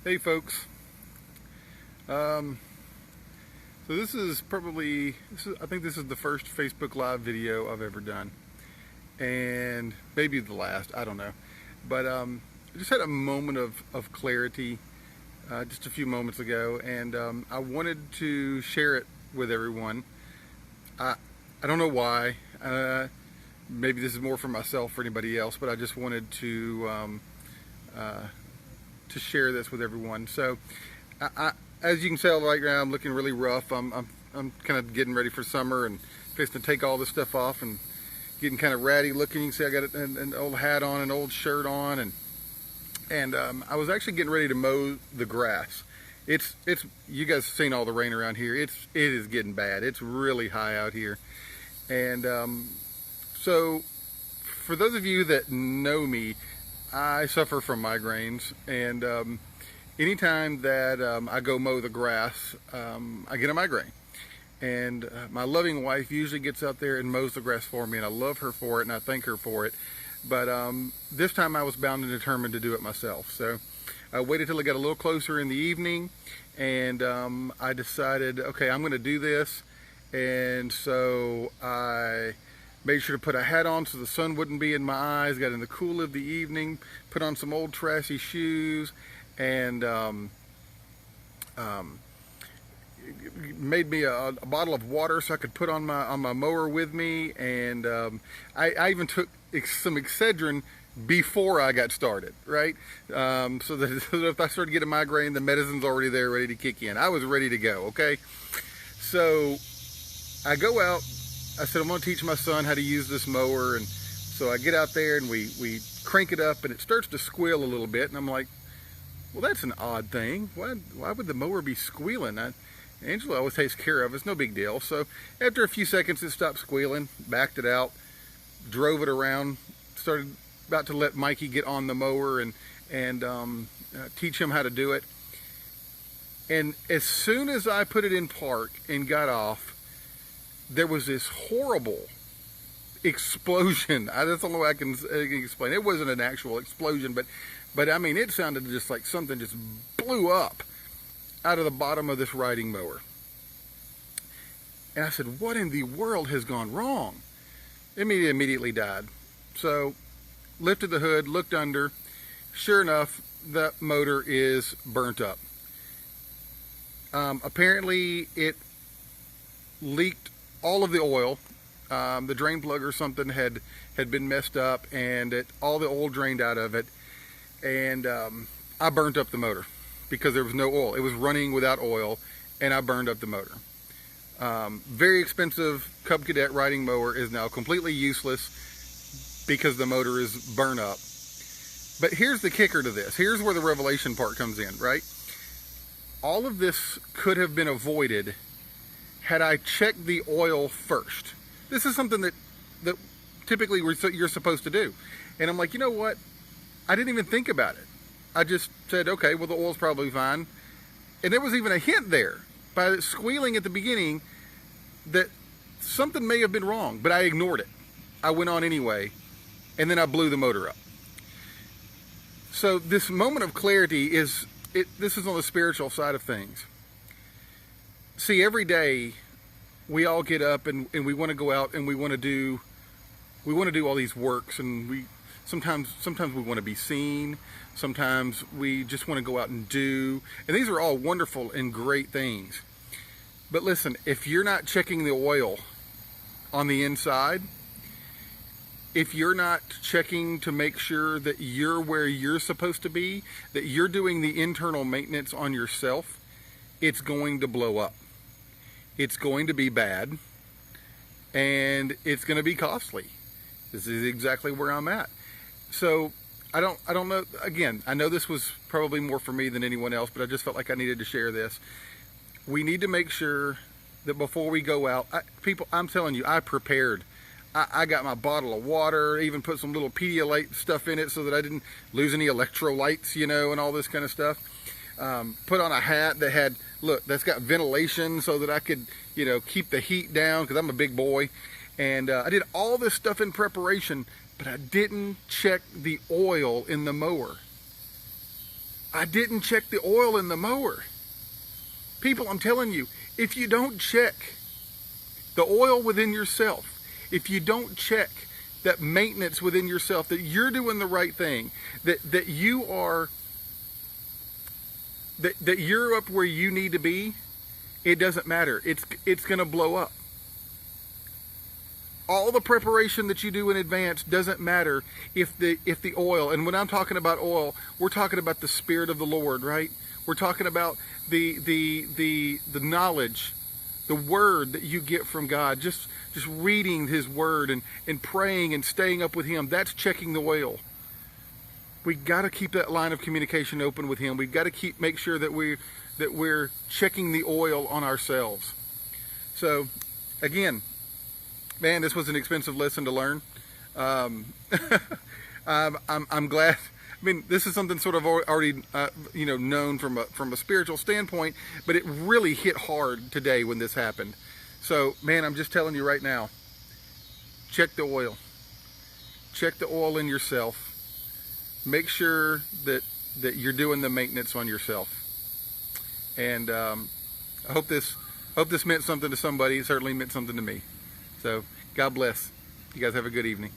Hey folks, so this is probably, I think this is the first Facebook Live video I've ever done, and maybe the last, I don't know, but I just had a moment of clarity just a few moments ago, and I wanted to share it with everyone. I don't know why, maybe this is more for myself or anybody else, but I just wanted to share this with everyone. So, as you can tell right now, I'm looking really rough. I'm kind of getting ready for summer and fixing to take all this stuff off and getting kind of ratty looking. You can see I got an old hat on, an old shirt on, and I was actually getting ready to mow the grass. It's you guys have seen all the rain around here. It is getting bad. It's really high out here, and so for those of you that know me, I suffer from migraines, and anytime that I go mow the grass, I get a migraine. And my loving wife usually gets out there and mows the grass for me, and I love her for it, and I thank her for it. But this time I was bound and determined to do it myself. So I waited till it got a little closer in the evening, and I decided, okay, I'm going to do this. And so I made sure to put a hat on so the sun wouldn't be in my eyes, got in the cool of the evening, put on some old trashy shoes, and made me a bottle of water so I could put on my mower with me, and I even took some Excedrin before I got started, right? So that if I started getting migraine, the medicine's already there ready to kick in. I was ready to go, okay? So I go out. I said, I'm going to teach my son how to use this mower, and so I get out there and we crank it up, and it starts to squeal a little bit, and I'm like, well, that's an odd thing. Why would the mower be squealing? Angela always takes care of it. It's no big deal. So after a few seconds, it stopped squealing, backed it out, drove it around, started about to let Mikey get on the mower and teach him how to do it. And as soon as I put it in park and got off, there was this horrible explosion. That's the only way I can explain. It wasn't an actual explosion, but I mean, it sounded just like something just blew up out of the bottom of this riding mower. And I said, what in the world has gone wrong? It immediately died. So lifted the hood, looked under. Sure enough, the motor is burnt up. Apparently it leaked all of the oil. The drain plug or something had been messed up, and all the oil drained out of it, and I burnt up the motor because there was no oil. It was running without oil, and I burned up the motor. Very expensive Cub Cadet riding mower is now completely useless because the motor is burnt up. But here's the kicker to this. Here's where the revelation part comes in, right? All of this could have been avoided had I checked the oil first. This is something that typically you're supposed to do. And I'm like, you know what? I didn't even think about it. I just said, okay, well, the oil's probably fine. And there was even a hint there by squealing at the beginning that something may have been wrong, but I ignored it. I went on anyway, and then I blew the motor up. So this moment of clarity this is on the spiritual side of things. See, every day we all get up and we want to go out and we want to do all these works, and sometimes we want to be seen, sometimes we just want to go out and do, and these are all wonderful and great things. But listen, if you're not checking the oil on the inside, if you're not checking to make sure that you're where you're supposed to be, that you're doing the internal maintenance on yourself, it's going to blow up. It's going to be bad, and it's going to be costly. This is exactly where I'm at. So I don't know. Again, I know this was probably more for me than anyone else, but I just felt like I needed to share this. We need to make sure that before we go out, people, I'm telling you, I prepared. I got my bottle of water, even put some little Pedialyte stuff in it so that I didn't lose any electrolytes, and all this kind of stuff. Put on a hat that had, that's got ventilation so that I could, keep the heat down because I'm a big boy. And I did all this stuff in preparation, but I didn't check the oil in the mower. I didn't check the oil in the mower. People, I'm telling you, if you don't check the oil within yourself, if you don't check that maintenance within yourself, that you're doing the right thing, that you are, that you're up where you need to be, it doesn't matter. It's going to blow up. All the preparation that you do in advance doesn't matter if the oil, and when I'm talking about oil, we're talking about the Spirit of the Lord, right? We're talking about the knowledge, the word that you get from God, just reading His word and praying and staying up with Him. That's checking the oil. We got to keep that line of communication open with Him. We've got to make sure that we're checking the oil on ourselves. So, again, man, this was an expensive lesson to learn. I'm glad. I mean, this is something sort of already known from a spiritual standpoint, but it really hit hard today when this happened. So, man, I'm just telling you right now, check the oil. Check the oil in yourself. Make sure that you're doing the maintenance on yourself. And I hope this meant something to somebody. It certainly meant something to me. So, God bless. You guys have a good evening.